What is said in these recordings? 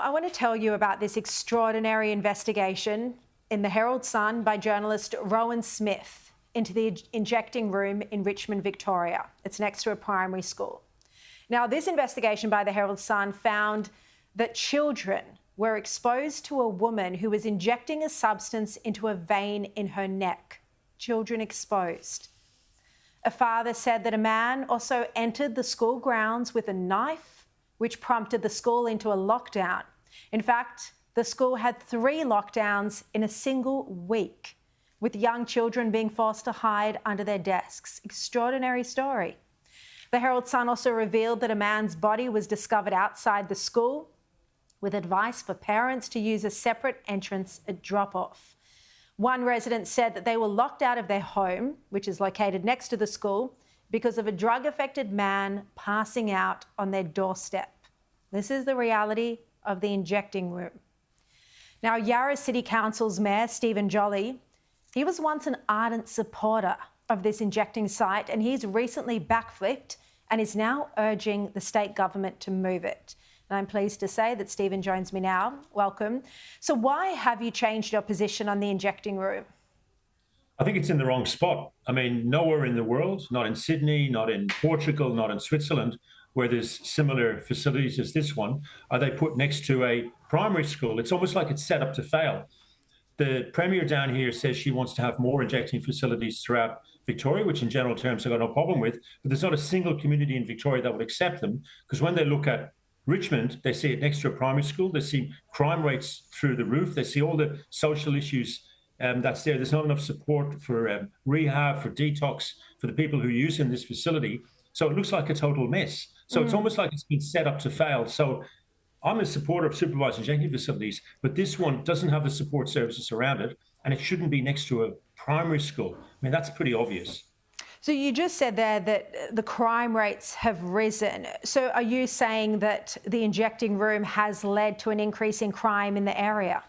I want to tell you about this extraordinary investigation in the Herald Sun by journalist Rowan Smith into the injecting room in Richmond, Victoria. It's next to a primary school. Now, this investigation by the Herald Sun found that children were exposed to a woman who was injecting a substance into a vein in her neck. Children exposed. A father said that a man also entered the school grounds with a knife, which prompted the school into a lockdown. In fact, the school had 3 lockdowns in a single week, with young children being forced to hide under their desks. Extraordinary story. The Herald Sun also revealed that a man's body was discovered outside the school, with advice for parents to use a separate entrance at drop-off. One resident said that they were locked out of their home, which is located next to the school, because of a drug-affected man passing out on their doorstep. This is the reality of the injecting room. Now, Yarra City Council's Mayor, Stephen Jolly, he was once an ardent supporter of this injecting site, and he's recently backflipped and is now urging the state government to move it. And I'm pleased to say that Stephen joins me now. Welcome. So why have you changed your position on the injecting room? I think it's in the wrong spot. I mean, nowhere in the world, not in Sydney, not in Portugal, not in Switzerland, where there's similar facilities as this one, are they put next to a primary school. It's almost like it's set up to fail. The Premier down here says she wants to have more injecting facilities throughout Victoria, which in general terms I've got no problem with, but there's not a single community in Victoria that would accept them, because when they look at Richmond, they see it next to a primary school, they see crime rates through the roof, they see all the social issues that's there. There's not enough support for rehab, for detox, for the people who are using this facility. So it looks like a total mess. So it's almost like it's been set up to fail. So I'm a supporter of supervised injecting facilities, but this one doesn't have the support services around it, and it shouldn't be next to a primary school. I mean, that's pretty obvious. So you just said there that the crime rates have risen. So are you saying that the injecting room has led to an increase in crime in the area?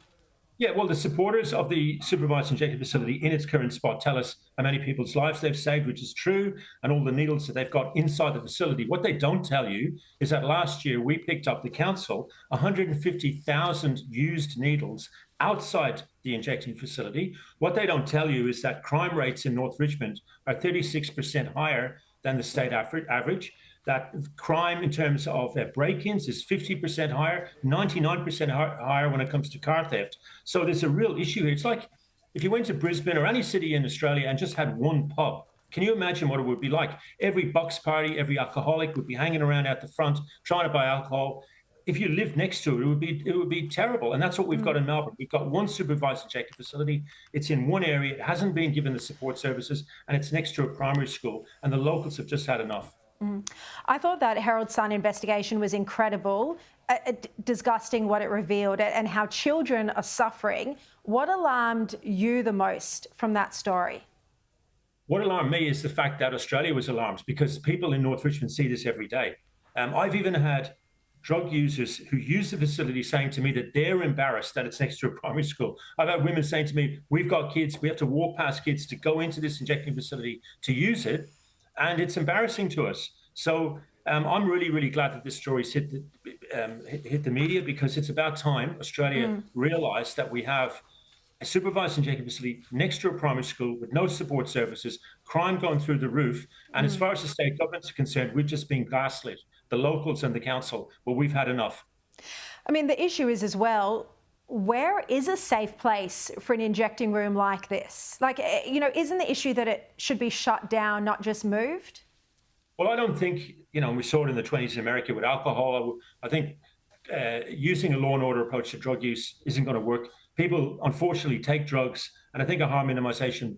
Yeah, well, the supporters of the supervised injecting facility in its current spot tell us how many people's lives they've saved, which is true, and all the needles that they've got inside the facility. What they don't tell you is that last year we picked up, the council, 150,000 used needles outside the injecting facility. What they don't tell you is that crime rates in North Richmond are 36% higher than the state average. That crime in terms of break-ins is 50% higher, 99% higher when it comes to car theft. So there's a real issue here. It's like if you went to Brisbane or any city in Australia and just had one pub. Can you imagine what it would be like? Every box party, every alcoholic would be hanging around out the front trying to buy alcohol. If you lived next to it, it would be terrible. And that's what we've got in Melbourne. We've got one supervised injecting facility. It's in one area. It hasn't been given the support services, and it's next to a primary school. And the locals have just had enough. I thought that Herald Sun investigation was incredible, disgusting what it revealed and how children are suffering. What alarmed you the most from that story? What alarmed me is the fact that Australia was alarmed, because people in North Richmond see this every day. I've even had drug users who use the facility saying to me that they're embarrassed that it's next to a primary school. I've had women saying to me, we've got kids, we have to walk past kids to go into this injecting facility to use it, and it's embarrassing to us. So I'm really, really glad that this story's hit the media, because it's about time Australia realised that we have a supervised injecting facility next to a primary school with no support services, crime going through the roof. And as far as the state government's concerned, we've just been gaslit, the locals and the council. Well, we've had enough. I mean, the issue is as well, where is a safe place for an injecting room like this? Like, you know, isn't the issue that it should be shut down, not just moved? Well, I don't think, we saw it in the 20s in America with alcohol. I think using a law and order approach to drug use isn't going to work. People, unfortunately, take drugs, and I think a harm minimization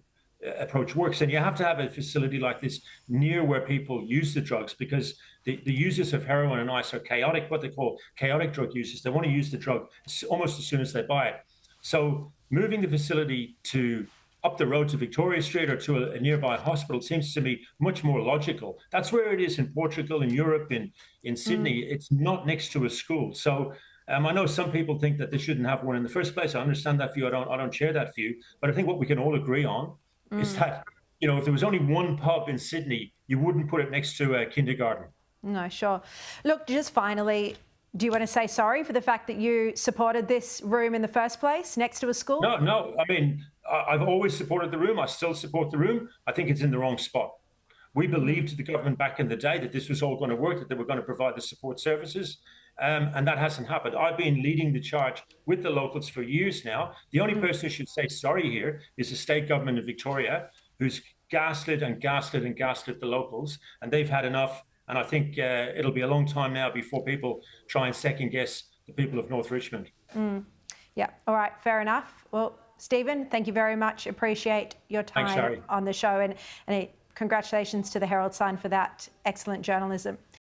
approach works. And you have to have a facility like this near where people use the drugs, because the users of heroin and ice are chaotic, what they call chaotic drug users. They want to use the drug almost as soon as they buy it. So moving the facility to up the road to Victoria Street or to a nearby hospital seems to me much more logical. That's where it is in Portugal, in Europe, in Sydney. It's not next to a school. So I know some people think that they shouldn't have one in the first place. I understand that view. I don't share that view. But I think what we can all agree on is that, if there was only one pub in Sydney, you wouldn't put it next to a kindergarten. No, sure. Look, just finally, Do you want to say sorry for the fact that you supported this room in the first place next to a school? No. I mean, I've always supported the room. I still support the room. I think it's in the wrong spot. We believed the government back in the day that this was all going to work, that they were going to provide the support services, and that hasn't happened. I've been leading the charge with the locals for years now. The only person who should say sorry here is the state government of Victoria, who's gaslit and gaslit and gaslit the locals, and they've had enough. And I think it'll be a long time now before people try and second guess the people of North Richmond. Yeah, all right, fair enough. Well, Stephen, thank you very much. Appreciate your time on the show, and congratulations to the Herald Sun for that excellent journalism.